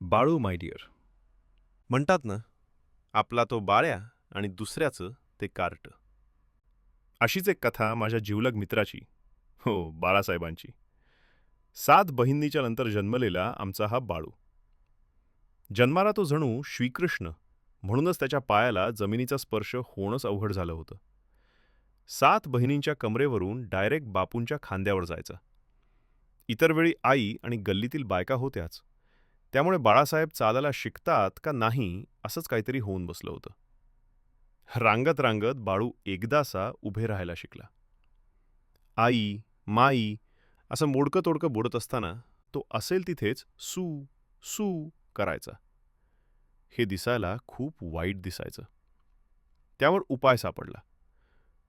Balu my dear. म्हणतात ना, आपला तो बाळ्या आणि दुसऱ्याचं ते कार्ट. अशीच एक कथा माझ्या जिवलग मित्राची, हो बाळासाहेबांची. 7 बहिणीच्या नंतर जन्मलेला आमचा हा बाळू. जन्माला तो जणू श्रीकृष्ण, म्हणूनच त्याच्या पायाला जमिनीचा स्पर्श होणंच अवघड झालं होतं. 7 बहिणींच्या कमरेवरून डायरेक्ट बापूंच्या खांद्यावर जायचा. इतर वेळी आई आणि गल्लीतील बायका होत्याच, त्यामुळे बाळासाहेब चालायला शिकतात का नाही असंच काहीतरी होऊन बसलं होतं. रांगत रांगत बाळू एकदासा उभे राहायला शिकला. आई, माई असं मोडकं तोडकं बोलत असताना तो असेल तिथेच सू सू करायचा. हे दिसायला खूप वाईट दिसायचं. त्यावर उपाय सापडला.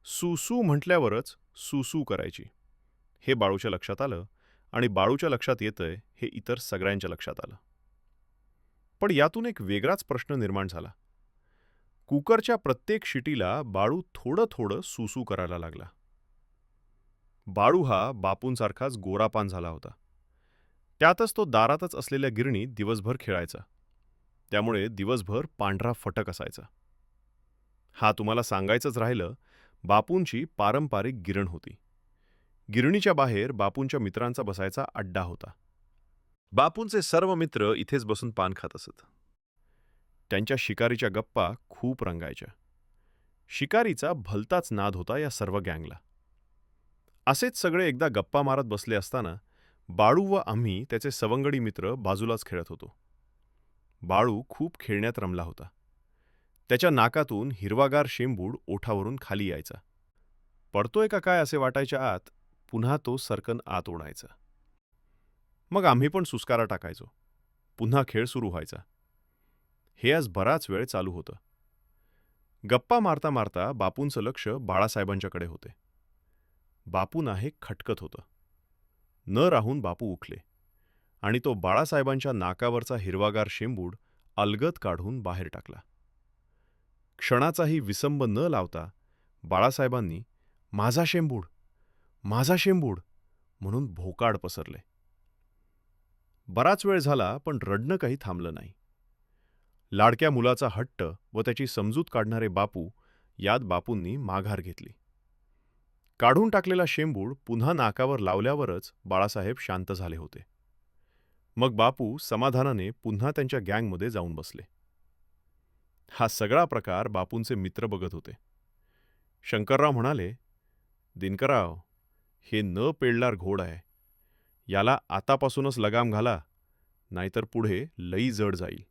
सू म्हटल्यावरच सू करायची. हे बाळूच्या लक्षात आलं आणि बाळूच्या लक्षात येतंय हे इतर सगळ्यांच्या लक्षात आलं. पण यातून एक वेगळाच प्रश्न निर्माण झाला. कुकरच्या प्रत्येक शिटीला बाळू थोडं थोडं सूसू करायला लागला. बाळू हा बापूंसारखाच गोरापान झाला होता. त्यातच तो दारातच असलेल्या गिरणीत दिवसभर खेळायचा. त्यामुळे दिवसभर पांढरा फटक असायचा. हा तुम्हाला सांगायचंच राहिलं, बापूंची पारंपरिक गिरण होती. गिरणीच्या बाहेर बापूंच्या मित्रांचा बसायचा अड्डा होता. बापूंचे सर्व मित्र इथेच बसून पान खात असत. त्यांच्या शिकारीच्या गप्पा खूप रंगायच्या. शिकारीचा भलताच नाद होता या सर्व गँगला. असेच सगळे एकदा गप्पा मारत बसले असताना बाळू व आम्ही त्याचे सवंगडी मित्र बाजूलाच खेळत होतो. बाळू खूप खेळण्यात रमला होता. त्याच्या नाकातून हिरवागार शेंबूड ओठावरून खाली यायचा. पडतोय का काय असे वाटायच्या आत पुन्हा तो सरकन आत ओढायचा. मग आम्ही पण सुस्कारा टाकायचो. पुन्हा खेळ सुरू व्हायचा. हे आज बराच वेळ चालू होतं. गप्पा मारता मारता बापूंचं लक्ष बाळासाहेबांच्याकडे होते. बापूंना हे खटकत होतं. न राहून बापू उठले आणि तो बाळासाहेबांच्या नाकावरचा हिरवागार शेंबूड अलगद काढून बाहेर टाकला. क्षणाचाही विसंब न लावता बाळासाहेबांनी माझा शेंबूड, माझा शेंबूड म्हणून भोकाड पसरले. बराच वेळ झाला पण रडणं काही थांबलं नाही. लाडक्या मुलाचा हट्ट व त्याची समजूत काढणारे बापू यात बापूंनी माघार घेतली. काढून टाकलेला शेंबूड पुन्हा नाकावर लावल्यावरच बाळासाहेब शांत झाले होते. मग बापू समाधानाने पुन्हा त्यांच्या गँगमध्ये जाऊन बसले. हा सगळा प्रकार बापूंचे मित्र बघत होते. शंकरराव म्हणाले, दिनकरराव, हे न पेलणार घोड आहे. याला आतापासूनच लगाम घाला, नाहीतर पुढे लई जड जाईल.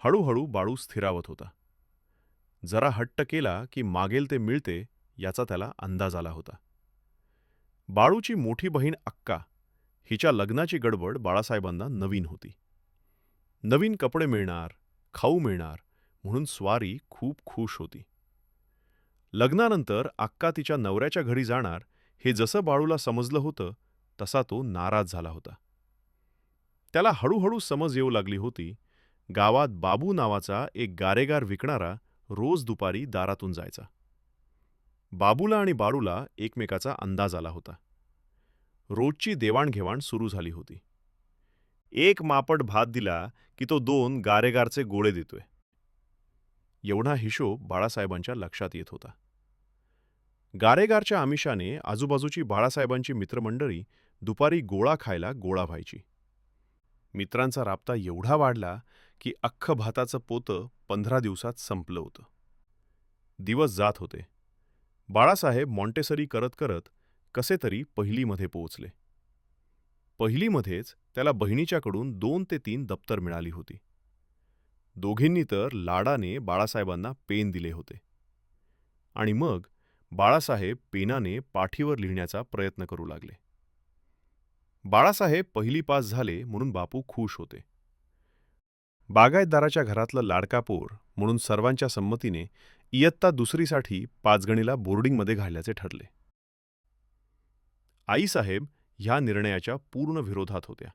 हळूहळू बाळू स्थिरावत होता. जरा हट्ट केला की मागेल ते मिळते याचा त्याला अंदाज आला होता. बाळूची मोठी बहीण अक्का हिच्या लग्नाची गडबड बाळासाहेबांना नवीन होती. नवीन कपडे मिळणार, खाऊ मिळणार म्हणून स्वारी खूप खुश होती. लग्नानंतर अक्का तिच्या नवऱ्याच्या घरी जाणार हे जसं बाळूला समजलं होतं तसा तो नाराज झाला होता. त्याला हळूहळू समज येऊ लागली होती. गावात बाबू नावाचा एक गारेगार विकणारा रोज दुपारी दारातून जायचा. बाबूला आणि बाळूला एकमेकाचा अंदाज आला होता. रोजची देवाणघेवाण सुरू झाली होती. एक मापट भात दिला की तो 2 गारेगारचे गोळे देतोय. एवढा हिशोब बाळासाहेबांच्या लक्षात येत होता. गारेगारच्या आमिषाने आजूबाजूची बाळासाहेबांची मित्रमंडळी दुपारी गोळा खायला गोळा व्हायची. मित्रांचा राबता एवढा वाढला की अख्खं भाताचं पोतं 15 दिवसात संपलं होतं. दिवस जात होते. बाळासाहेब मॉन्टेसरी करत करत कसे तरी पहिलीमध्ये पोहोचले. पहिलीमध्येच त्याला बहिणीच्याकडून 2 ते 3 दप्तर मिळाली होती. दोघींनी तर लाडाने बाळासाहेबांना पेन दिले होते. आणि मग बाळासाहेब पेनाने पाठीवर लिहिण्याचा प्रयत्न करू लागले. बाळासाहेब पहिली पास झाले म्हणून बापू खुश होते. बागायतदाराच्या घरातलं लाडका पोर म्हणून सर्वांच्या संमतीने इयत्ता दुसरीसाठी पाचगणीला बोर्डिंगमध्ये घालण्याचे ठरले. आईसाहेब ह्या निर्णयाच्या पूर्ण विरोधात होत्या.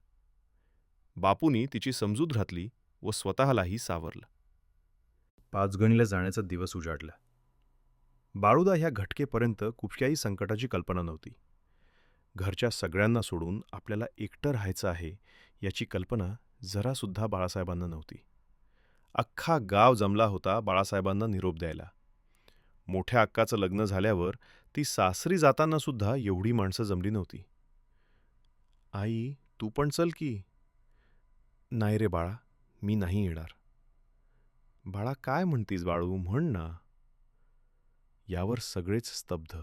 बापूंनी तिची समजूत घातली व स्वतःलाही सावरलं. पाचगणीला जाण्याचा दिवस उजाडला. बाळूदा ह्या घटकेपर्यंत कुठल्याही संकटाची कल्पना नव्हती. घरच्या सगळ्यांना सोडून आपल्याला एकटं राहायचं आहे याची कल्पना जरासुद्धा बाळासाहेबांना नव्हती. अख्खा गाव जमला होता बाळासाहेबांना निरोप द्यायला. मोठ्या अक्काचं लग्न झाल्यावर ती सासरी जाताना सुद्धा एवढी माणसं जमली नव्हती. आई, तू पण चल की. नाही रे बाळा, मी नाही येणार. बाळा, काय म्हणतीस बाळू, म्हण ना. यावर सगळेच स्तब्ध.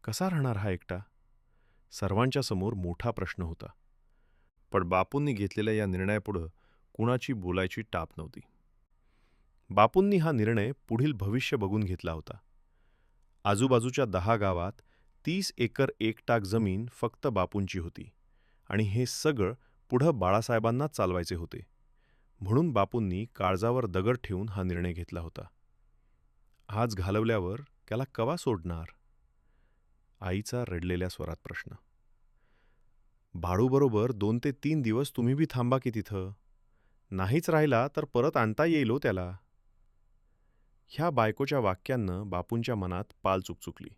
कसा राहणार हा एकटा? सर्वांच्या समोर मोठा प्रश्न होता. पण बापूंनी घेतलेल्या या निर्णयापुढं कुणाची बोलायची टाप नव्हती. बापूंनी हा निर्णय पुढील भविष्य बघून घेतला होता. आजूबाजूच्या 10 गावात 30 एकर 1 टाक जमीन फक्त बापूंची होती आणि हे सगळं पुढं बाळासाहेबांना चालवायचे होते. म्हणून बापूंनी काळजावर दगड ठेवून हा निर्णय घेतला होता. आज घालवल्यावर त्याला कवा सोडणार? आईचा रडलेल्या स्वरात प्रश्न. भाडूबरोबर 2 ते 3 दिवस तुम्ही बी थांबा की तिथं. नाहीच राहिला तर परत आणता येईल हो त्याला. ह्या बायकोच्या वाक्यांनं बापूंच्या मनात पाल चुकचुकली.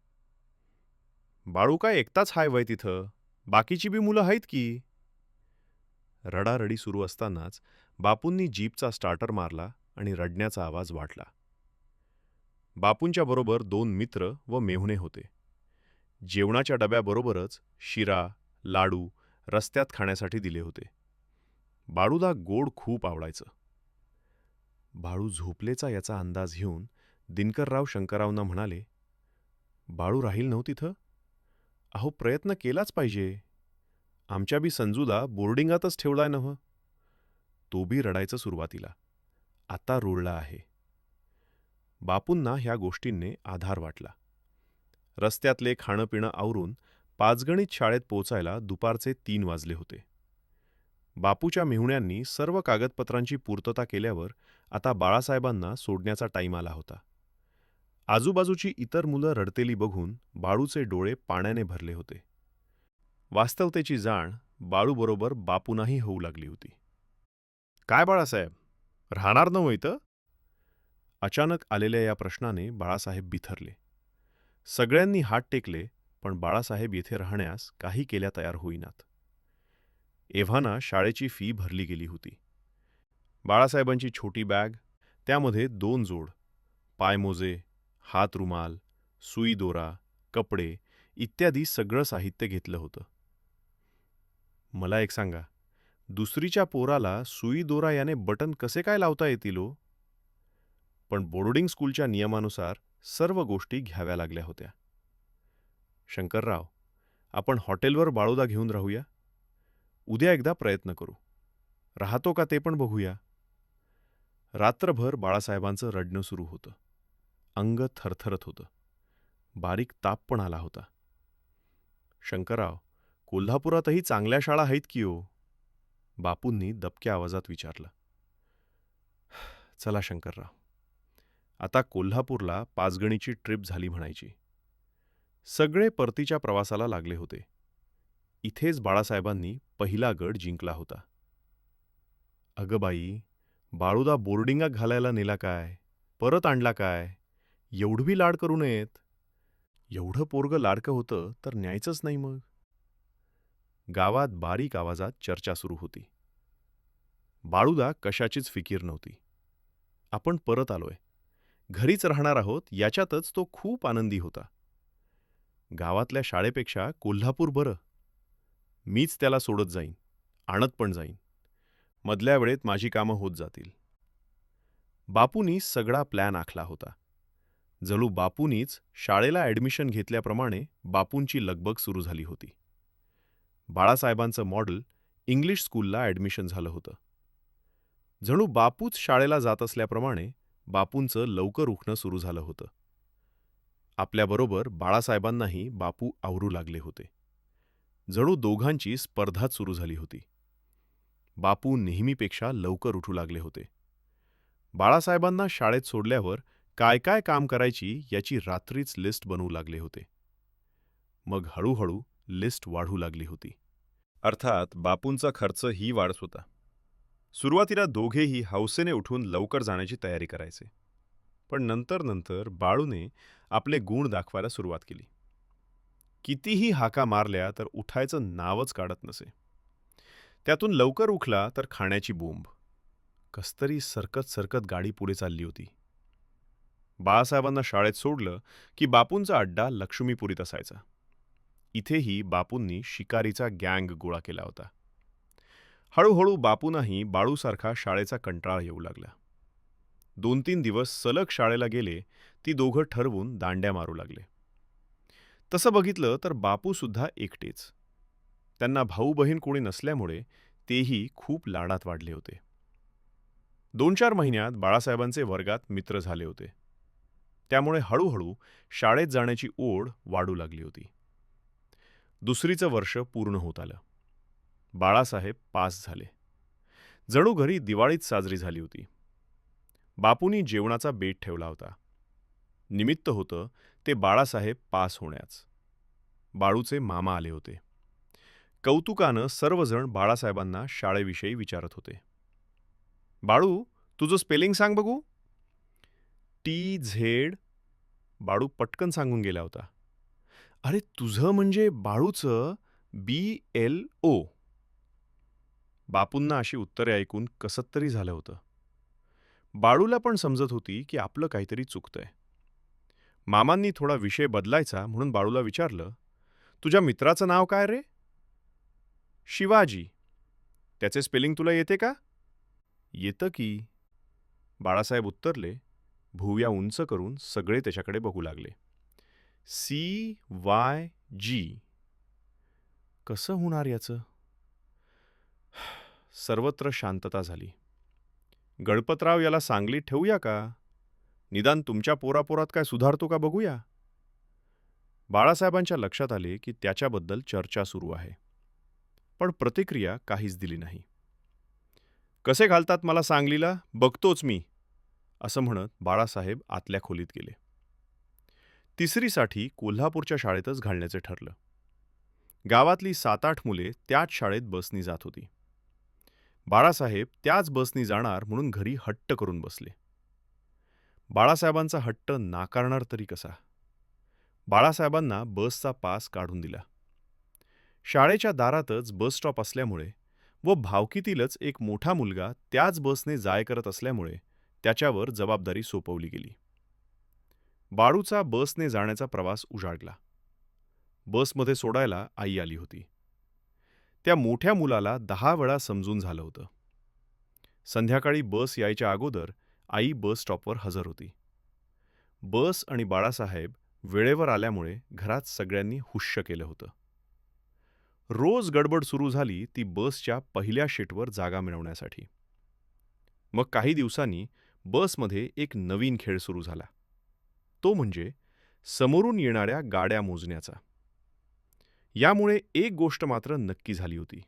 बाळू काय एकटाच हाय वय तिथं, बाकीची बी मुलं आहेत की. रडारडी सुरू असतानाच बापूंनी जीपचा स्टार्टर मारला आणि रडण्याचा आवाज वाढला. बापूंच्या बरोबर 2 मित्र व मेहुणे होते. जेवणाच्या डब्याबरोबरच शिरा, लाडू रस्त्यात खाण्यासाठी दिले होते. बाळूला गोड खूप आवडायचं. बाळू झोपलेचा याचा अंदाज घेऊन दिनकरराव शंकररावना म्हणाले, बाळू राहील नव्ह तिथं? अहो, प्रयत्न केलाच पाहिजे. आमच्या बी संजूला बोर्डिंगातच ठेवलाय नव्ह. तो बी रडायचं सुरुवातीला. आता रुळला आहे. बापूंना ह्या गोष्टींनी आधार वाटला. रस्त्यातले खाणंपिणं आवरून पाचगणीत शाळेत पोचायला दुपारचे 3 वाजले होते. बापूच्या मेहुण्यांनी सर्व कागदपत्रांची पूर्तता केल्यावर आता बाळासाहेबांना सोडण्याचा टाईम आला होता. आजूबाजूची इतर मुलं रडतेली बघून बाळूचे डोळे पाण्याने भरले होते. वास्तवतेची जाण बाळूबरोबर बापूंनाही होऊ लागली होती. काय बाळासाहेब, राहणार नव्ह इथं? अचानक आलेल्या या प्रश्नाने बाळासाहेब बिथरले. सगळ्यांनी हात टेकले, पण बाळासाहेब येथे राहण्यास काही केल्या तयार होईनात. एव्हाना शाळेची फी भरली गेली होती. बाळासाहेबांची छोटी बॅग, त्यामध्ये 2 जोड, पायमोजे, हातरुमाल, सुई दोरा, कपडे इत्यादी सगळं साहित्य घेतलं होतं. मला एक सांगा, दुसरीच्या पोराला सुई दोरा याने बटन कसे काय लावता येतील हो? पण बोर्डिंग स्कूलच्या नियमानुसार सर्व गोष्टी घ्याव्या लागल्या होत्या. शंकरराव, आपण हॉटेलवर बाळूला घेऊन राहूया. उद्या एकदा प्रयत्न करू. राहतो का ते पण बघूया. रात्रभर बाळासाहेबांचं रडणं सुरू होतं. अंग थरथरत होतं. बारीक ताप पण आला होता. शंकरराव, कोल्हापुरातही चांगल्या शाळा आहेत की हो? बापूंनी दबक्या आवाजात विचारलं. चला शंकरराव, आता कोल्हापूरला पाचगणीची ट्रिप झाली म्हणायची. सगळे परतीच्या प्रवासाला लागले होते. इथेच बाळासाहेबांनी पहिला गड जिंकला होता. अगं बाई, बाळूदा बोर्डिंगात घालायला नेला काय, परत आणला काय, एवढं बी लाड करू नयेत. एवढं पोरगं लाडकं होतं तर न्यायचंच नाही मग. गावात बारीक आवाजात चर्चा सुरू होती. बाळूदा कशाचीच फिकीर नव्हती. आपण परत आलोय, घरीच राहणार आहोत याच्यातच तो खूप आनंदी होता. गावातल्या शाळेपेक्षा कोल्हापूर बरं. मीच त्याला सोडत जाईन, आणत पण जाईन. मधल्या वेळेत माझी कामं होत जातील. बापूंनी सगळा प्लॅन आखला होता. जणू बापूंनीच शाळेला ॲडमिशन घेतल्याप्रमाणे बापूंची लगबग सुरू झाली होती. बाळासाहेबांचं मॉडेल इंग्लिश स्कूलला ॲडमिशन झालं होतं. जणू बापूच शाळेला जात असल्याप्रमाणे बापूंचं लवकर उठणं सुरू झालं होतं. आपल्याबरोबर बाळासाहेबांनाही बापू आवरू लागले होते. जणू दोघांची स्पर्धाच सुरू झाली होती. बापू नेहमीपेक्षा लवकर उठू लागले होते. बाळासाहेबांना शाळेत सोडल्यावर काय काय काम करायची याची रात्रीच लिस्ट बनवू लागले होते. मग हळूहळू लिस्ट वाढू लागली होती. अर्थात बापूंचा खर्चही वाढत होता. सुरुवातीला दोघेही हौसेने उठून लवकर जाण्याची तयारी करायचे. पण नंतर बाळूने आपले गुण दाखवायला सुरुवात केली. कितीही हाका मारल्या तर उठायचं नावच काढत नसे. त्यातून लवकर उठला तर खाण्याची बोंब. कस्तरी सरकत सरकत गाडी पुढे चालली होती. बाळासाहेबांना शाळेत सोडलं की बापूंचा अड्डा लक्ष्मीपुरीत असायचा. इथेही बापूंनी शिकारीचा गँग गोळा केला होता. हळूहळू बापूंनाही बाळूसारखा शाळेचा कंटाळा येऊ लागला. 2-3 दिवस सलग शाळेला गेले ती दोघं ठरवून दांड्या मारू लागले. तसं बघितलं तर बापूसुद्धा एकटेच. त्यांना भाऊ बहीण कोणी नसल्यामुळे तेही खूप लाडात वाढले होते. 2-4 महिन्यात बाळासाहेबांचे वर्गात मित्र झाले होते. त्यामुळे हळूहळू शाळेत जाण्याची ओढ वाढू लागली होती. दुसरीचं वर्ष पूर्ण होत आलं. बाळासाहेब पास झाले. जणू घरी दिवाळीच साजरी झाली होती. बापूंनी जेवणाचा बेत ठेवला होता. निमित्त होतं ते बाळासाहेब पास होण्याच. बाळूचे मामा आले होते. कौतुकानं सर्वजण बाळासाहेबांना शाळेविषयी विचारत होते. बाळू, तुझं स्पेलिंग सांग बघू. TZ. बाळू पटकन सांगून गेला होता. अरे, तुझं म्हणजे बाळूचं BLO. बापूंना अशी उत्तरे ऐकून कसत तरी झालं होतं. बाळूला पण समजत होती की आपलं काहीतरी चुकतंय. मामांनी थोडा विषय बदलायचा म्हणून बाळूला विचारलं, तुझ्या मित्राचं नाव काय रे? शिवाजी. त्याचे स्पेलिंग तुला येते का? येतं की. बाळासाहेब उत्तरले. भुवया उंच करून सगळे त्याच्याकडे बघू लागले. CYG. कसं होणार याचं? सर्वत्र शांतता झाली. गणपतराव याला सांगलीत ठेवूया का? निदान तुमच्या पोरापोरात काय सुधारतो का बघूया. बाळासाहेबांच्या लक्षात आले की त्याच्याबद्दल चर्चा सुरू आहे. पण प्रतिक्रिया काहीच दिली नाही. कसे घालतात मला सांगलीला बघतोच मी, असं म्हणत बाळासाहेब आतल्या खोलीत गेले. तिसरीसाठी कोल्हापूरच्या शाळेतच घालण्याचे ठरलं. गावातली 7-8 मुले त्याच शाळेत बसनी जात होती. बाळासाहेब त्याच बसनी जाणार म्हणून घरी हट्ट करून बसले. बाळासाहेबांचा हट्ट नाकारणार तरी कसा? बाळासाहेबांना बसचा पास काढून दिला. शाळेच्या दारातच बस स्टॉप असल्यामुळे व भावकीतीलच एक मोठा मुलगा त्याच बसने जाय करत असल्यामुळे त्याच्यावर जबाबदारी सोपवली गेली. बाळूचा बसने जाण्याचा प्रवास उजाडला. बसमध्ये सोडायला आई आली होती. त्या मोठ्या मुलाला 10 वेळा समजून झालं होतं. संध्याकाळी बस यायच्या अगोदर आई बस स्टॉपवर हजर होती. बस आणि बाळासाहेब वेळेवर आल्यामुळे घरात सगळ्यांनी हुश्य केलं होतं. रोज गडबड सुरू झाली ती बसच्या पहिल्या शीटवर जागा मिळवण्यासाठी. मग काही दिवसांनी बसमध्ये एक नवीन खेळ सुरू झाला. तो म्हणजे समोरून येणाऱ्या गाड्या मोजण्याचा. यामुळे एक गोष्ट मात्र नक्की झाली होती.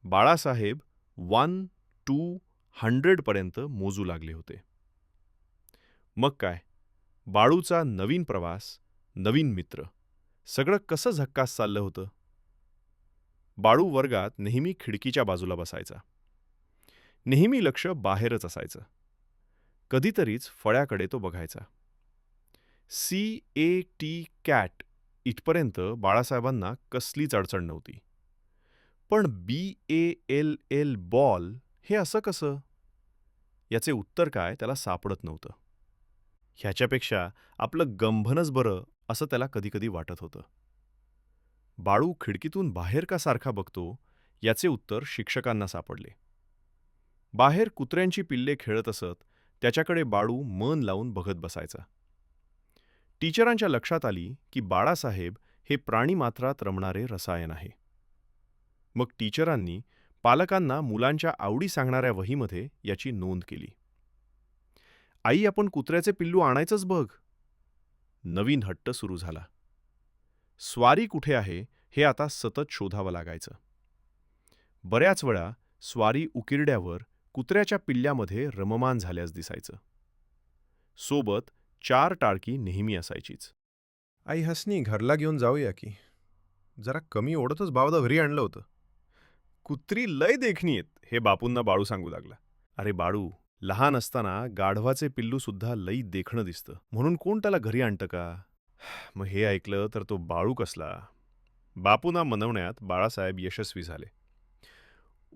बाळासाहेब 1 to 100 पर्यंत मोजू लागले होते. मग काय, बाळूचा नवीन प्रवास, नवीन मित्र, सगळं कसं झक्कास चाललं होतं. बाळू वर्गात नेहमी खिडकीच्या बाजूला बसायचा. नेहमी लक्ष बाहेरच असायचं. कधीतरीच फळ्याकडे तो बघायचा. CAT इथपर्यंत बाळासाहेबांना कसलीच अडचण नव्हती. पण BALL बॉल हे असं कसं? याचे उत्तर काय त्याला सापडत नव्हतं. ह्याच्यापेक्षा आपलं गंभनच बरं असं त्याला कधीकधी वाटत होतं. बाळू खिडकीतून बाहेर का सारखा बघतो याचे उत्तर शिक्षकांना सापडले. बाहेर कुत्र्यांची पिल्ले खेळत असत त्याच्याकडे बाळू मन लावून बघत बसायचा. टीचरांच्या लक्षात आली की बाळासाहेब हे प्राणीमात्रात रमणारे रसायन आहे. मग टीचरांनी पालकांना मुलांच्या आवडी सांगणाऱ्या वहीमध्ये याची नोंद केली. आई, आपण कुत्र्याचे पिल्लू आणायचंच बघ. नवीन हट्ट सुरू झाला. स्वारी कुठे आहे हे आता सतत शोधावं लागायचं. बऱ्याच वेळा स्वारी उकिरड्यावर कुत्र्याच्या पिल्ल्यामध्ये रममान झाल्यास दिसायचं. सोबत 4 टाळकी नेहमी असायचीच. आई, हसनी घरला घेऊन जाऊया की. जरा कमी ओढतच बावदा घरी आणलं होतं. कुत्री लय देखणी आहेत हे बापूंना बाळू सांगू लागला. अरे बाळू, लहान असताना गाढवाचे पिल्लूसुद्धा लई देखणं दिसतं म्हणून कोण त्याला घरी आणतं का? मग हे ऐकलं तर तो बाळू कसला. बापूंना मनवण्यात बाळासाहेब यशस्वी झाले.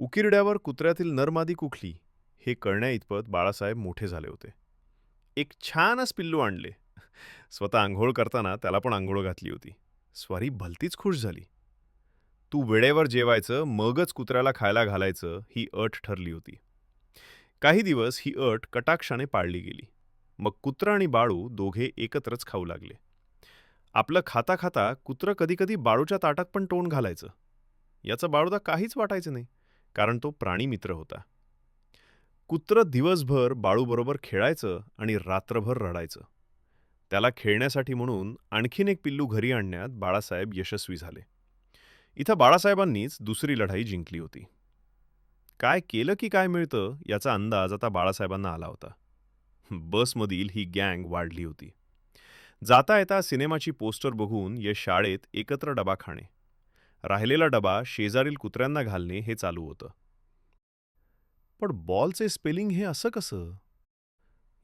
उकिरड्यावर कुत्र्यातील नरमादी कुठली हे कळण्याइतपत बाळासाहेब मोठे झाले होते. एक छानच पिल्लू आणले. स्वतः आंघोळ करताना त्याला पण आंघोळ घातली होती. स्वारी भलतीच खुश झाली. तू वेळेवर जेवायचं मगच कुत्र्याला खायला घालायचं ही अट ठरली होती. काही दिवस ही अट कटाक्षाने पाळली गेली. मग कुत्रा आणि बाळू दोघे एकत्रच खाऊ लागले. आपलं खाता खाता कुत्रं कधीकधी बाळूच्या ताटात पण तोंड घालायचं. याचं बाळूला काहीच वाटायचं नाही, कारण तो प्राणीमित्र होता. कुत्रं दिवसभर बाळूबरोबर खेळायचं आणि रात्रभर रडायचं. त्याला खेळण्यासाठी म्हणून आणखीन एक पिल्लू घरी आणण्यात बाळासाहेब यशस्वी झाले. इथं बाळासाहेबांनीच दुसरी लढाई जिंकली होती. काय केलं की काय मिळतं याचा अंदाज आता बाळासाहेबांना आला होता. बसमधील ही गँग वाढली होती. जाता येता सिनेमाची पोस्टर बघून ये शाळेत एकत्र डबा खाणे, राहिलेला डबा शेजारील कुत्र्यांना घालणे हे चालू होतं. पण बॉलचे स्पेलिंग हे असं कसं?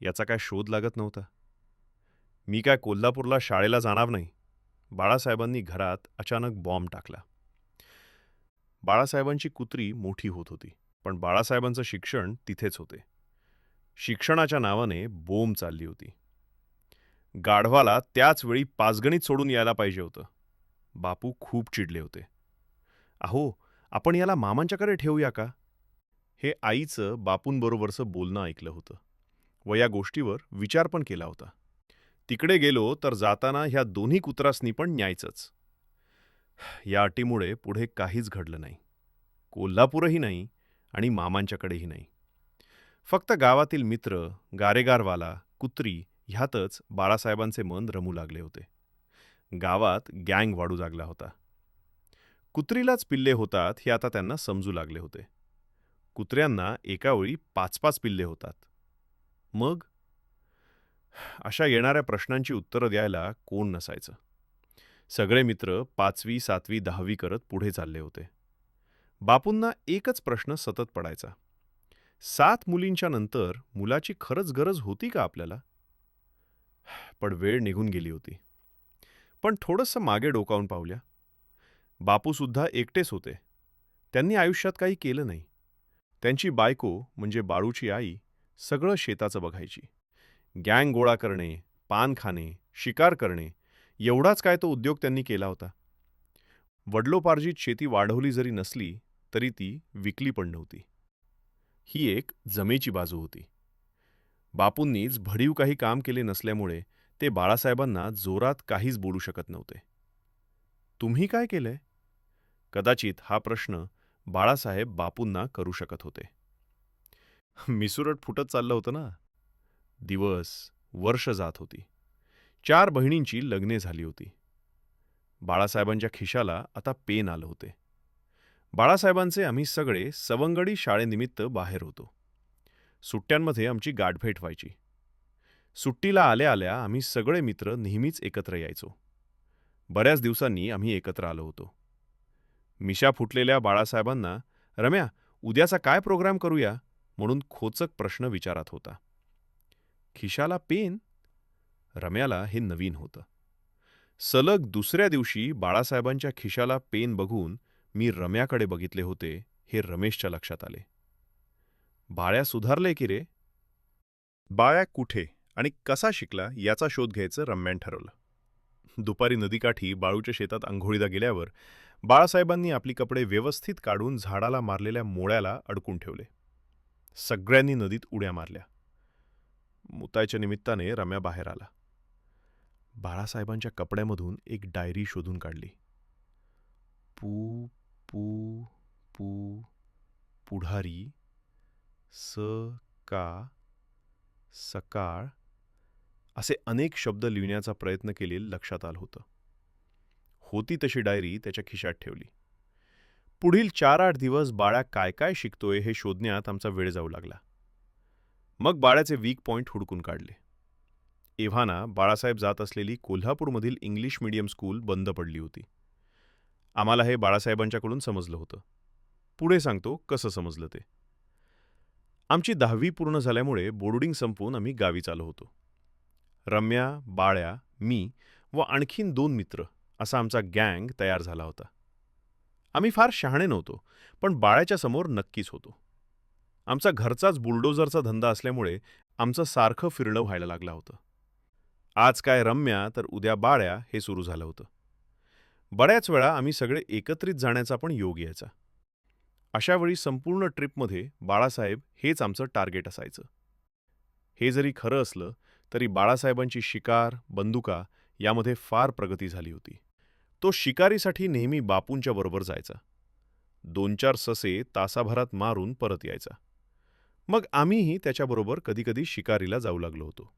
याचा काय शोध लागत नव्हता. मी काय कोल्हापूरला शाळेला जाणार नाही. बाळासाहेबांनी घरात अचानक बॉम्ब टाकला. बाळासाहेबांची कुत्री मोठी होत होती, पण बाळासाहेबांचं शिक्षण तिथेच होते. शिक्षणाच्या नावाने बोंब चालली होती. गाढवाला त्याच वेळी पाचगणित सोडून यायला पाहिजे होतं. बापू खूप चिडले होते. अहो, आपण याला मामांच्याकडे ठेवूया का? हे आईचं बापूंबरोबरचं बोलणं ऐकलं होतं व या गोष्टीवर विचार पण केला होता. तिकडे गेलो तर जाताना ह्या दोन्ही कुत्रासनी पण न्यायचंच. या अटीमुळे पुढे काहीच घडलं नाही. कोल्हापूरही नाही आणि मामांच्याकडेही नाही. फक्त गावातील मित्र, गारेगारवाला, कुत्री ह्यातच बाळासाहेबांचे मन रमू लागले होते. गावात गँग वाढू लागला होता. कुत्रीलाच पिल्ले होतात हे आता त्यांना समजू लागले होते. कुत्र्यांना एकावेळी 5-5 पिल्ले होतात. मग अशा येणाऱ्या प्रश्नांची उत्तरं द्यायला कोण नसायचं. सगळे मित्र 5वी, 7वी, 10वी करत पुढे चालले होते. बापूंना एकच प्रश्न सतत पडायचा. 7 मुलींच्या नंतर मुलाची खरंच गरज होती का आपल्याला? पण वेळ निघून गेली होती. पण थोडंसं मागे डोकावून पाहुया. बापूसुद्धा एकटेच होते. त्यांनी आयुष्यात काही केलं नाही. त्यांची बायको म्हणजे बाळूची आई सगळं शेताचं बघायची. गँग गोळा करणे, पान खाणे, शिकार करणे एवढाच काय तो उद्योग त्यांनी केला होता. वडिलोपार्जित शेती वाढवली जरी नसली तरी ती विकली पण नव्हती. ही एक जमेची बाजू होती. बापूंनीच भडीव काही काम केले नसल्यामुळे ते बाळासाहेबांना जोरात काहीच बोलू शकत नव्हते. तुम्ही काय केलंय? कदाचित हा प्रश्न बाळासाहेब बापूंना करू शकत होते. मिसुरट फुटत चाललं होतं ना. दिवस, वर्ष जात होती. 4 बहिणींची लग्ने झाली होती. बाळासाहेबांच्या खिशाला आता पेन आलं होते. बाळासाहेबांचे आम्ही सगळे सवंगडी शाळेनिमित्त बाहेर होतो. सुट्ट्यांमध्ये आमची गाठभेट व्हायची. सुट्टीला आल्या आल्या आम्ही सगळे मित्र नेहमीच एकत्र यायचो. बऱ्याच दिवसांनी आम्ही एकत्र आलो होतो. मिशा फुटलेल्या बाळासाहेबांना रम्या उद्याचा काय प्रोग्राम करूया म्हणून खोचक प्रश्न विचारत होता. खिशाला पेन? रम्याला हे नवीन होतं. सलग दुसऱ्या दिवशी बाळासाहेबांच्या खिशाला पेन बघून मी रम्याकडे बघितले होते हे रमेशच्या लक्षात आले. बाळ्या सुधारले की रे? बाळ्या कुठे आणि कसा शिकला याचा शोध घ्यायचं रम्यान ठरवलं. दुपारी नदीकाठी बाळूच्या शेतात अंघोळीला गेल्यावर बाळासाहेबांनी आपली कपडे व्यवस्थित काढून झाडाला मारलेल्या मोळ्याला अडकून ठेवले. सगळ्यांनी नदीत उड्या मारल्या. मुतायच्या निमित्ताने रम्या बाहेर आला. बाळासाहेबांच्या कपड्यामधून एक डायरी शोधून काढली. पू पू पू पुढारी स का सकाळ असे अनेक शब्द लिहिण्याचा प्रयत्न केलेले लक्षात आलं होतं. होती तशी डायरी त्याच्या खिशात ठेवली. पुढील 4-8 दिवस बाळ्या काय काय शिकतोय हे शोधण्यात आमचा वेळ जाऊ लागला. मग बाळ्याचे वीक पॉईंट हुडकून काढले. एव्हाना बाळासाहेब जात असलेली कोल्हापूरमधील इंग्लिश मीडियम स्कूल बंद पडली होती. आम्हाला हे बाळासाहेबांच्याकडून समजलं होतं. पुढे सांगतो कसं समजलं ते. आमची 10वी पूर्ण झाल्यामुळे बोर्डिंग संपवून आम्ही गावीच आलो होतो. रम्या, बाळ्या, मी व आणखीन 2 मित्र असा आमचा गँग तयार झाला होता. आम्ही फार शहाणे नव्हतो, पण बाळ्याच्या समोर नक्कीच होतो. आमचा घरचाच बुलडोझरचा धंदा असल्यामुळे आमचं सारखं फिरणं व्हायला लागलं होतं. आज काय रम्या तर उद्या बाळ्या हे सुरू झालं होतं. बऱ्याच वेळा आम्ही सगळे एकत्रित जाण्याचा पण योग यायचा. अशावेळी संपूर्ण ट्रिपमध्ये बाळासाहेब हेच आमचं टार्गेट असायचं. हे जरी खरं असलं तरी बाळासाहेबांची शिकार, बंदुका यामध्ये फार प्रगती झाली होती. तो शिकारीसाठी नेहमी बापूंच्या बरोबर जायचा. 2-4 ससे तासाभरात मारून परत यायचा. मग आम्हीही त्याच्याबरोबर कधीकधी शिकारीला जाऊ लागलो होतो.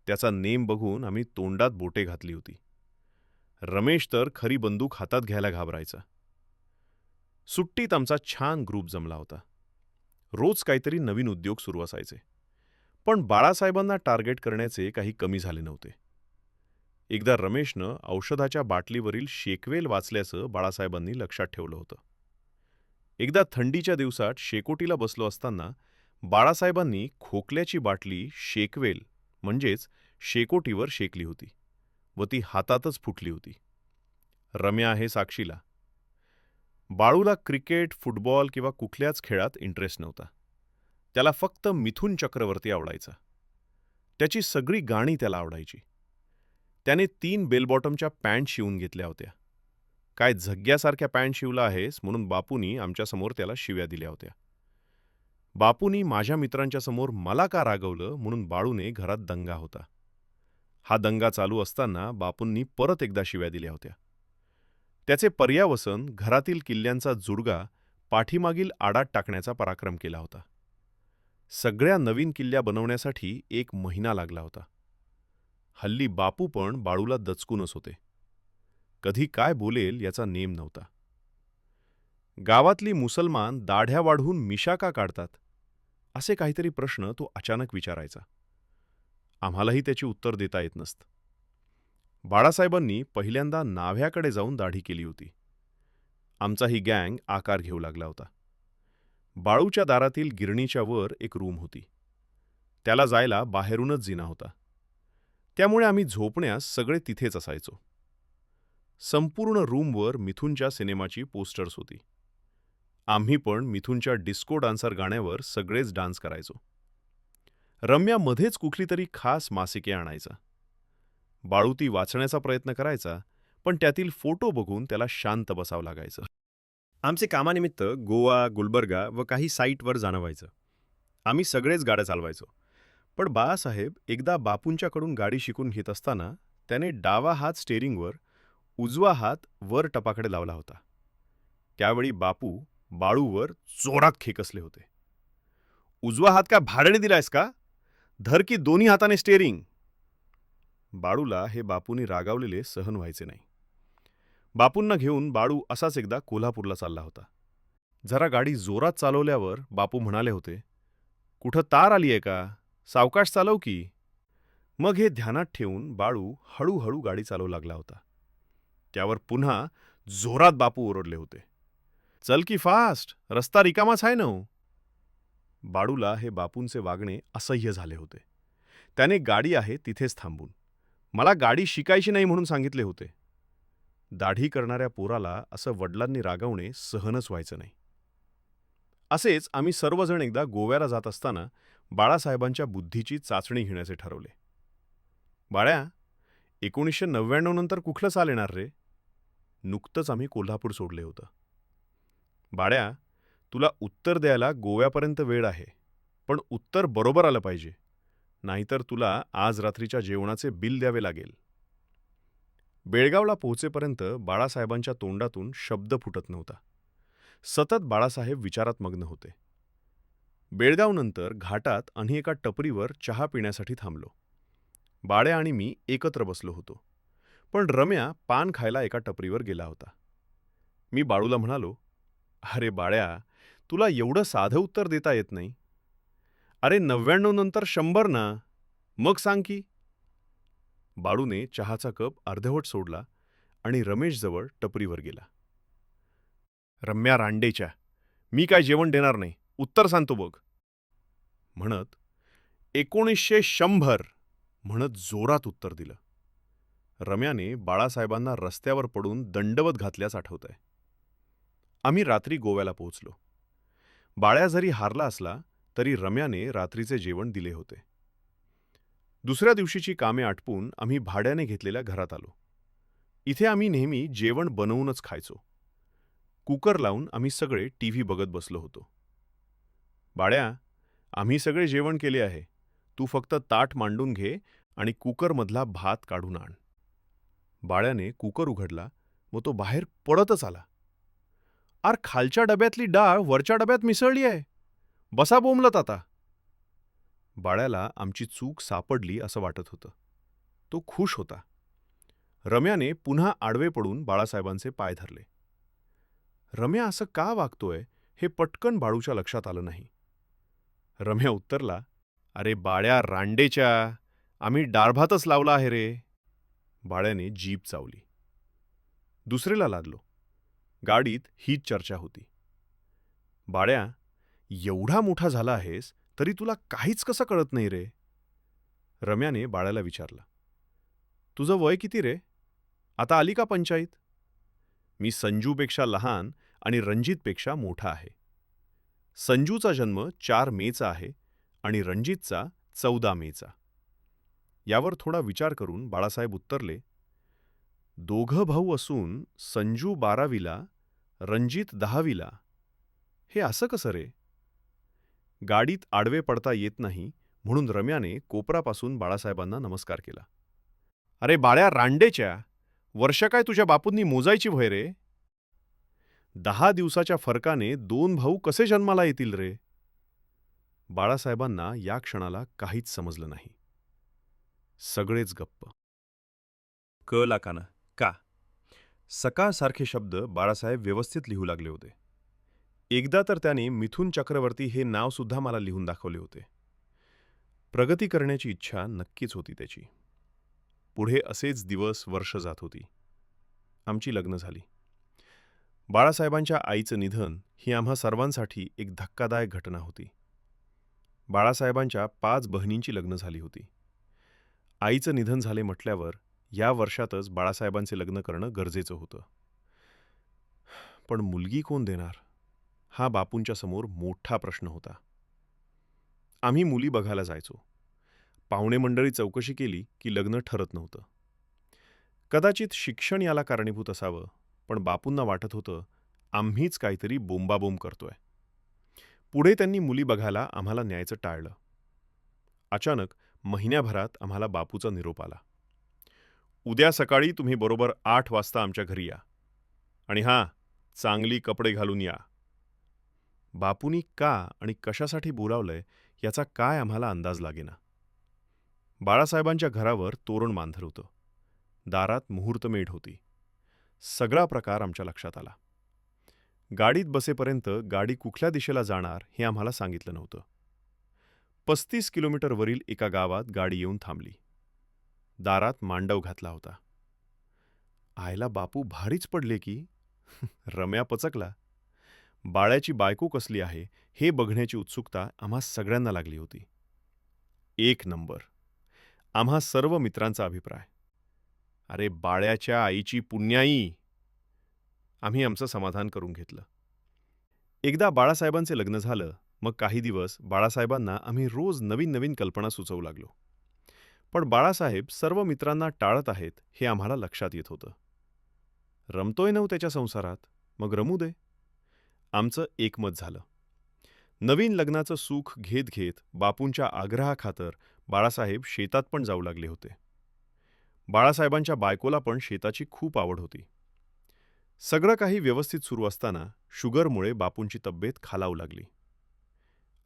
त्याचा नेम बघून आम्ही तोंडात बोटे घातली होती. रमेश तर खरी बंदूक हातात घ्यायला घाबरायचा. सुट्टीत आमचा छान ग्रुप जमला होता. रोज काहीतरी नवीन उद्योग सुरू असायचे. पण बाळासाहेबांना टार्गेट करण्याचे काही कमी झाले नव्हते. एकदा रमेशनं औषधाच्या बाटलीवरील शेकवेल वाचल्याचं बाळासाहेबांनी लक्षात ठेवलं होतं. एकदा थंडीच्या दिवसात शेकोटीला बसलो असताना बाळासाहेबांनी खोकल्याची बाटली शेकवेल म्हणजेच शेकोटीवर शेकली होती व ती हातातच फुटली होती. रम्या आहे साक्षीला. बाळूला क्रिकेट, फुटबॉल किंवा कुठल्याच खेळात इंटरेस्ट नव्हता. त्याला फक्त मिथुन चक्रवर्ती आवडायचा. त्याची सगळी गाणी त्याला आवडायची. त्याने 3 बेलबॉटमच्या पॅन्ट शिवून घेतल्या होत्या. काय झग्ग्यासारख्या पॅन्ट शिवला आहेस म्हणून बापूंनी आमच्यासमोर त्याला शिव्या दिल्या होत्या. बापूंनी माझ्या मित्रांच्या समोर मला का रागवलं म्हणून बाळूने घरात दंगा होता. हा दंगा चालू असताना बापूंनी परत एकदा शिव्या दिल्या होत्या. त्याचे पर्यावसन घरातील किल्ल्यांचा जुडगा पाठीमागील आडात टाकण्याचा पराक्रम केला होता. सगळ्या नवीन किल्ल्या बनवण्यासाठी 1 महिना लागला होता. हल्ली बापू पण बाळूला दचकूनच होते. कधी काय बोलेल याचा नेम नव्हता. गावातली मुसलमान दाढ्या वाढवून मिशा का काढतात असे काहीतरी प्रश्न तो अचानक विचारायचा. आम्हालाही त्याची उत्तर देता येत नसत. बाळासाहेबांनी पहिल्यांदा नाव्ह्याकडे जाऊन दाढी केली होती. आमचाही गँग आकार घेऊ लागला होता. बाळूच्या दारातील गिरणीच्या वर एक रूम होती. त्याला जायला बाहेरूनच जिना होता. त्यामुळे आम्ही झोपण्यास सगळे तिथेच असायचो. संपूर्ण रूमवर मिथुनच्या सिनेमाची पोस्टर्स होती. आम्ही पण मिथुनच्या डिस्को डान्सर गाण्यावर सगळेच डान्स करायचो. रम्या मध्येच कुठली तरी खास मासिके आणायचा. बाळू ती वाचण्याचा प्रयत्न करायचा, पण त्यातील फोटो बघून त्याला शांत बसावं लागायचं. आमचे कामानिमित्त गोवा, गुलबर्गा व काही साईटवर जाणं व्हायचं. आम्ही सगळेच गाड्या चालवायचो. पण बाळासाहेब एकदा बापूंच्याकडून गाडी शिकून घेत असताना त्याने डावा हात स्टेअरिंगवर, उजवा हात वर टपाकडे लावला होता. त्यावेळी बापू बाळूवर जोरात खेकसले होते. उजवा हात का भाड्याने दिलायस का? धर की दोन्ही हाताने स्टेअरिंग. बाळूला हे बापूंनी रागावलेले सहन व्हायचे नाही. बापूंना घेऊन बाळू असाच एकदा कोल्हापूरला चालला होता. जरा गाडी जोरात चालवल्यावर बापू म्हणाले होते, कुठं तार आलीये का? सावकाश चालव की. मग हे ध्यानात ठेवून बाळू हळूहळू गाडी चालवू लागला होता. त्यावर पुन्हा जोरात बापू ओरडले होते, चल की फास्ट, रस्ता रिकामाच आहे न. बाळूला हे बापूंचे वागणे असह्य झाले होते. त्याने गाडी आहे तिथेच थांबून मला गाडी शिकायची नाही म्हणून सांगितले होते. दाढी करणाऱ्या पोराला असं वडिलांनी रागवणे सहनच व्हायचं नाही. असेच आम्ही सर्वजण एकदा गोव्याला जात असताना बाळासाहेबांच्या बुद्धीची चाचणी घेण्याचे ठरवले. बाळ्या, 1999 नंतर कुठलं चाल येणार रे? नुकतंच आम्ही कोल्हापूर सोडले होतं. बाळ्या, तुला उत्तर द्यायला गोव्यापर्यंत वेळ आहे, पण उत्तर बरोबर आलं पाहिजे, नाहीतर तुला आज रात्रीच्या जेवणाचे बिल द्यावे लागेल. बेळगावला पोहोचेपर्यंत बाळासाहेबांच्या तोंडातून शब्द फुटत नव्हता. सतत बाळासाहेब विचारात मग्न होते. बेळगावनंतर घाटात आम्ही एका टपरीवर चहा पिण्यासाठी थांबलो. बाळ्या आणि मी एकत्र बसलो होतो, पण रम्या पान खायला एका टपरीवर गेला होता. मी बाळूला म्हणालो, अरे बाळ्या, तुला एवढं साधं उत्तर देता येत नाही. अरे 99 नंतर 100 ना, मग सांग की. बाळूने चहाचा कप अर्धवट सोडला आणि रमेशजवळ टपरीवर गेला. रम्या रांडेच्या, मी काय जेवण देणार नाही, उत्तर सांगतो बघ म्हणत 1900 म्हणत जोरात उत्तर दिलं. रम्याने बाळासाहेबांना रस्त्यावर पडून दंडवत घातल्यास आठवतंय. आम्ही रात्री गोव्याला पोहोचलो. बाळ्या जरी हारला असला तरी रम्याने रात्रीचे जेवण दिले होते. दुसऱ्या दिवशीची कामे आटपून आम्ही भाड्याने घेतलेल्या घरात आलो. इथे आम्ही नेहमी जेवण बनवूनच खायचो. कुकर लावून आम्ही सगळे टीव्ही बघत बसलो होतो. बाळ्या, आम्ही सगळे जेवण केले आहे. तू फक्त ताट मांडून घे आणि कुकरमधला भात काढून आण. बाळ्याने कुकर उघडला व तो बाहेर पडतच आला. आर, खालच्या डब्यातली डाळ वरच्या डब्यात मिसळली आहे. बसा बोंबलत आता. बाळ्याला आमची चूक सापडली असं वाटत होतं. तो खुश होता. रम्याने पुन्हा आडवे पडून बाळासाहेबांचे पाय धरले. रम्या असं का वागतोय हे पटकन बाळूच्या लक्षात आलं नाही. रम्या उत्तरला, अरे बाळ्या रांडेच्या, आम्ही डाळभातच लावला आहे रे. बाळ्याने जीभ चावली. दुसरीला लागलो. गाडीत हीच चर्चा होती. बाळ्या, एवढा मोठा झाला आहेस तरी तुला काहीच कसं कळत नाही रे. रम्याने बाळ्याला विचारलं, तुझं वय किती रे? आता आली का पंचायत? मी संजूपेक्षा लहान आणि रणजितपेक्षा मोठा आहे. संजूचा जन्म 4 मेचा आहे आणि रणजितचा 14 मेचा. यावर थोडा विचार करून बाळासाहेब उत्तरले, दोघं भाऊ असून संजू 12वीला, रणजित 10वीला. हे असं कसं रे? गाडीत आडवे पडता येत नाही म्हणून रम्याने कोपरापासून बाळासाहेबांना नमस्कार केला. अरे बाळ्या रांडेच्या, वर्ष काय तुझ्या बापूंनी मोजायची वय रे? 10 दिवसाच्या फरकाने 2 भाऊ कसे जन्माला येतील रे? बाळासाहेबांना या क्षणाला काहीच समजलं नाही. सगळेच गप्प. क लाकानं का. सकाळसारखे शब्द बाळासाहेब व्यवस्थित लिहू लागले होते. एकदा तर त्याने मिथुन चक्रवर्ती हे नावसुद्धा मला लिहून दाखवले होते. प्रगती करण्याची इच्छा नक्कीच होती त्याची. पुढे असेच दिवस वर्ष जात होती. आमची लग्न झाली. बाळासाहेबांच्या आईचं निधन ही आम्हा सर्वांसाठी एक धक्कादायक घटना होती. बाळासाहेबांच्या 5 बहिणींची लग्न झाली होती. आईचं निधन झाले म्हटल्यावर या वर्षातच बाळासाहेबांचे लग्न करणं गरजेचं होतं. पण मुलगी कोण देणार हा बापूंच्या समोर मोठा प्रश्न होता. आम्ही मुली बघायला जायचो. पाहुणे मंडळी चौकशी केली की लग्न ठरत नव्हतं. कदाचित शिक्षण याला कारणीभूत असावं, पण बापूंना वाटत होतं आम्हीच काहीतरी बोंबाबोंब करतोय. पुढे त्यांनी मुली बघायला आम्हाला न्यायचं टाळलं. अचानक महिन्याभरात आम्हाला बापूचा निरोप आला. उद्या सकाळी तुम्ही बरोबर 8 वाजता आमच्या घरी या. आणि हां, चांगली कपडे घालून या. बापूंनी का आणि कशासाठी बोलावलंय याचा काय आम्हाला अंदाज लागेना. बाळासाहेबांच्या घरावर तोरण बांधलं होतं. दारात मुहूर्तमेढ होती. सगळा प्रकार आमच्या लक्षात आला. गाडीत बसेपर्यंत गाडी कुठल्या दिशेला जाणार हे आम्हाला सांगितलं नव्हतं. 35 किलोमीटरवरील एका गावात गाडी येऊन थांबली. दारात मांडव घातला होता. आयला बापू भारीच पडले की. रम्या पचकला. बाळ्याची बायको कसली आहे हे बघण्याची उत्सुकता आम्हा सगळ्यांना लागली होती. 1 नंबर. आम्हा सर्व मित्रांचा अभिप्राय. अरे बाळ्याच्या आईची पुण्याई. आम्ही आमचं समाधान करून घेतलं. एकदा बाळासाहेबांचे लग्न झालं मग काही दिवस बाळासाहेबांना आम्ही रोज नवीन नवीन कल्पना सुचवू लागलो. पण बाळासाहेब सर्व मित्रांना टाळत आहेत हे आम्हाला लक्षात येत होतं. रमतोय नव त्याच्या संसारात, मग रमू दे. आमचं एकमत झालं. नवीन लग्नाचं सुख घेत घेत बापूंच्या आग्रहाखातर बाळासाहेब शेतात पण जाऊ लागले होते. बाळासाहेबांच्या बायकोला पण शेताची खूप आवड होती. सगळं काही व्यवस्थित सुरू असताना शुगरमुळे बापूंची तब्येत खालावू लागली.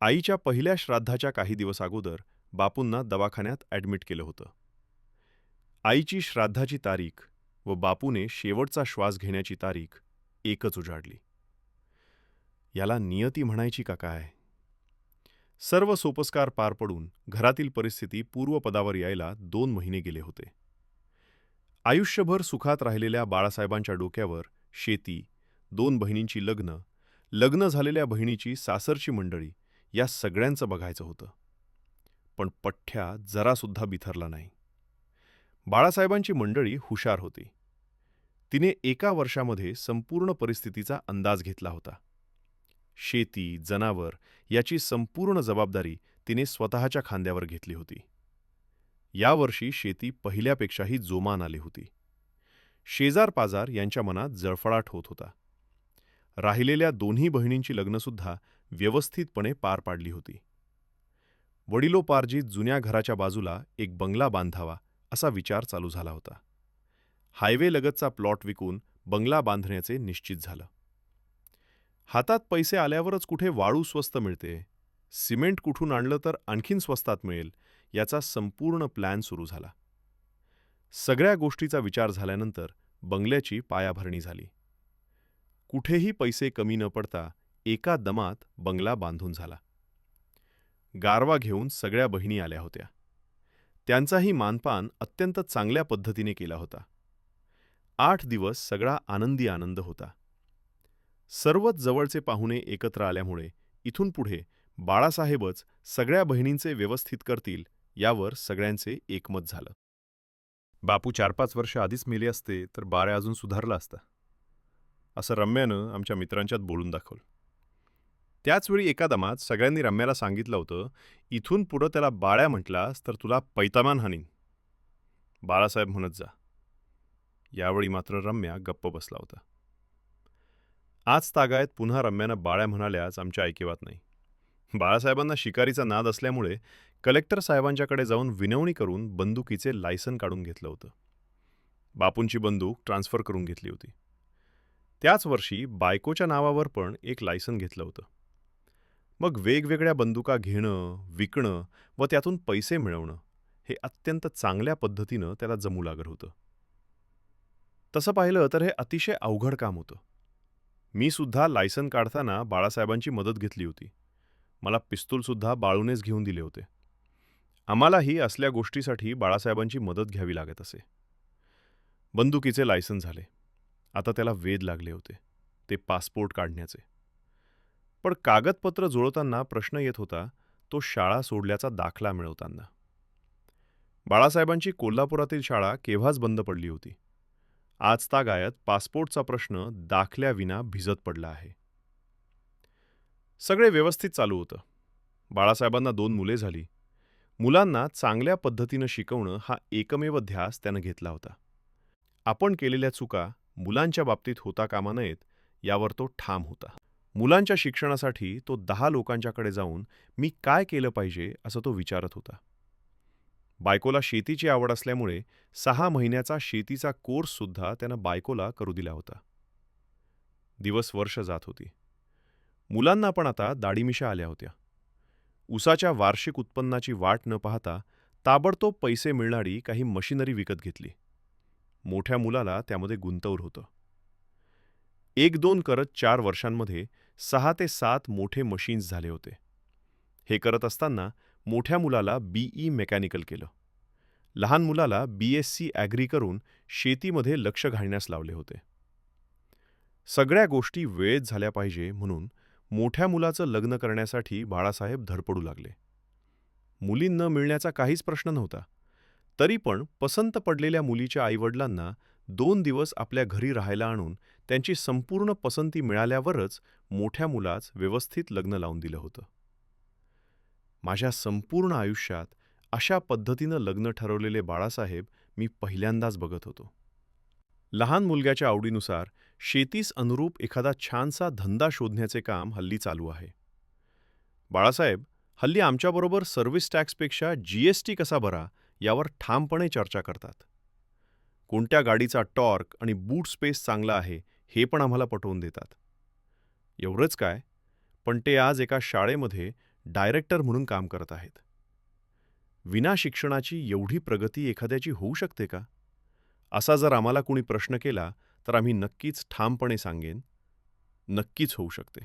आईच्या पहिल्या श्राद्धाच्या काही दिवस अगोदर बापूंना दवाखान्यात ॲडमिट केलं होतं. आईची श्राद्धाची तारीख व बापूने शेवटचा श्वास घेण्याची तारीख एकच उजाडली. याला नियती म्हणायची का काय? सर्व सोपस्कार पार पडून घरातील परिस्थिती पूर्वपदावर यायला 2 महिने गेले होते. आयुष्यभर सुखात राहिलेल्या बाळासाहेबांच्या डोक्यावर शेती, 2 बहिणींची लग्न, लग्न झालेल्या बहिणीची सासरची मंडळी या सगळ्यांचं बघायचं होतं. पण पठ्ठ्या जरासुद्धा बिथरला नाही. बाळासाहेबांची मंडळी हुशार होती. तिने एका वर्षामध्ये संपूर्ण परिस्थितीचा अंदाज घेतला होता. शेती, जनावर याची संपूर्ण जबाबदारी तिने स्वतःच्या खांद्यावर घेतली होती. यावर्षी शेती पहिल्यापेक्षाही जोमान आली होती. शेजार-पाजार यांच्या मनात जळफळाट होत होता. राहिलेल्या दोन्ही बहिणींची लग्नसुद्धा व्यवस्थितपणे पार पाडली होती. वडिलोपार्जित जुन्या घराच्या बाजूला एक बंगला बांधावा असा विचार चालू झाला होता. हायवेलगतचा प्लॉट विकून बंगला बांधण्याचे निश्चित झालं. हातात पैसे आल्यावरच कुठे वाळू स्वस्त मिळते, सिमेंट कुठून आणलं तर आणखीन स्वस्तात मिळेल, याचा संपूर्ण प्लॅन सुरू झाला. सगळ्या गोष्टीचा विचार झाल्यानंतर बंगल्याची पायाभरणी झाली. कुठेही पैसे कमी न पडता एका दमात बंगला बांधून झाला. गारवा घेऊन सगळ्या बहिणी आल्या होत्या. त्यांचाही मानपान अत्यंत चांगल्या पद्धतीने केला होता. 8 दिवस सगळा आनंदी आनंद होता. सर्वच जवळचे पाहुणे एकत्र आल्यामुळे इथून पुढे बाळासाहेबच सगळ्या बहिणींचे व्यवस्थित करतील यावर सगळ्यांचे एकमत झालं. बापू 4-5 वर्ष आधीच मेले असते तर बाळ्या अजून सुधारला असता, असं रम्यानं आमच्या मित्रांच्यात बोलून दाखवलं. त्याचवेळी एका दमात सगळ्यांनी रम्याला सांगितलं होतं, इथून पुढं त्याला बाळ्या म्हटलास तर तुला पैतामान हाणीन. बाळासाहेब म्हणत जा. यावेळी मात्र रम्या गप्प बसला होता. आज तागायत पुन्हा रम्यानं बाळ्या म्हणाल्याच आमच्या ऐकिवात नाही. बाळासाहेबांना शिकारीचा नाद असल्यामुळे कलेक्टर साहेबांच्याकडे जाऊन विनवणी करून बंदुकीचे लायसन काढून घेतलं होतं. बापूंची बंदूक ट्रान्स्फर करून घेतली होती. त्याच वर्षी बायकोच्या नावावर पण एक लायसन घेतलं होतं. मग वेगवेगळ्या बंदुका घेणं, विकणं व त्यातून पैसे मिळवणं हे अत्यंत चांगल्या पद्धतीनं त्याला जमू लागलं होतं. तसं पाहिलं तर हे अतिशय अवघड काम होतं. मी सुद्धा लायसन काढताना बाळासाहेबांची मदत घेतली होती. मला पिस्तूलसुद्धा बाळूनेच घेऊन दिले होते. आम्हालाही असल्या गोष्टीसाठी बाळासाहेबांची मदत घ्यावी लागत असे. बंदुकीचे लायसन झाले. आता त्याला वेध लागले होते, ते पासपोर्ट काढण्याचे. पण कागदपत्र जुळवताना प्रश्न येत होता तो शाळा सोडल्याचा दाखला मिळवताना. बाळासाहेबांची कोल्हापुरातील शाळा केव्हाच बंद पडली होती. आज तागायत पासपोर्टचा प्रश्न दाखल्याविना भिजत पडला आहे. सगळे व्यवस्थित चालू होतं. बाळासाहेबांना 2 मुले झाली. मुलांना चांगल्या पद्धतीनं शिकवणं हा एकमेव ध्यास त्यानं घेतला होता. आपण केलेल्या चुका मुलांच्या बाबतीत होता कामा नयेत यावर तो ठाम होता. मुलांच्या शिक्षणासाठी तो 10 लोकांच्याकडे जाऊन मी काय केलं पाहिजे असं तो विचारत होता. बायकोला शेतीची आवड असल्यामुळे 6 महिन्याचा शेतीचा कोर्ससुद्धा त्यानं बायकोला करू दिला होता. दिवस वर्ष जात होती. मुलांना पण आता दाढीमिशा आल्या होत्या. ऊसाच्या वार्षिक उत्पन्नाची वाट न पाहता ताबडतोब पैसे मिळणारी काही मशिनरी विकत घेतली. मोठ्या मुलाला त्यामध्ये गुंतवलं होतं. 1-2 करत 4 वर्षांमध्ये 6 ते 7 मोठे मशीन्स झाले होते. हे करत असताना मोठ्या मुलाला BE मेकॅनिकल केलं. लहान मुलाला BSc ॲग्री करून शेतीमध्ये लक्ष घालण्यास लावले होते. सगळ्या गोष्टी वेळेत झाल्या पाहिजे म्हणून मोठ्या मुलाचं लग्न करण्यासाठी बाळासाहेब धडपडू लागले. मुली न मिळण्याचा काहीच प्रश्न नव्हता. तरी पण पसंत पडलेल्या मुलीच्या आईवडिलांना 2 दिवस आपल्या घरी राहायला आणून त्यांची संपूर्ण पसंती मिळाल्यावरच मोठ्या मुलास व्यवस्थित लग्न लावून दिलं होतं. माझ्या संपूर्ण आयुष्यात अशा पद्धतीनं लग्न ठरवलेले बाळासाहेब मी पहिल्यांदाच बघत होतो. लहान मुलग्याच्या आवडीनुसार शेतीस अनुरूप एखादा छानसा धंदा शोधण्याचे काम हल्ली चालू आहे. बाळासाहेब हल्ली आमच्याबरोबर सर्व्हिस टॅक्सपेक्षा GST कसा भरा यावर ठामपणे चर्चा करतात. कोणत्या गाडीचा टॉर्क आणि बूट स्पेस चांगला आहे हे पण आम्हाला पटवून देतात. एवढंच काय, पण ते आज एका शाळेमध्ये डायरेक्टर म्हणून काम करत आहेत. विना शिक्षणाची एवढी प्रगती एखाद्याची होऊ शकते का? असा जर आम्हाला कुणी प्रश्न केला तर आम्ही नक्कीच ठामपणे सांगेन, नक्कीच होऊ शकते.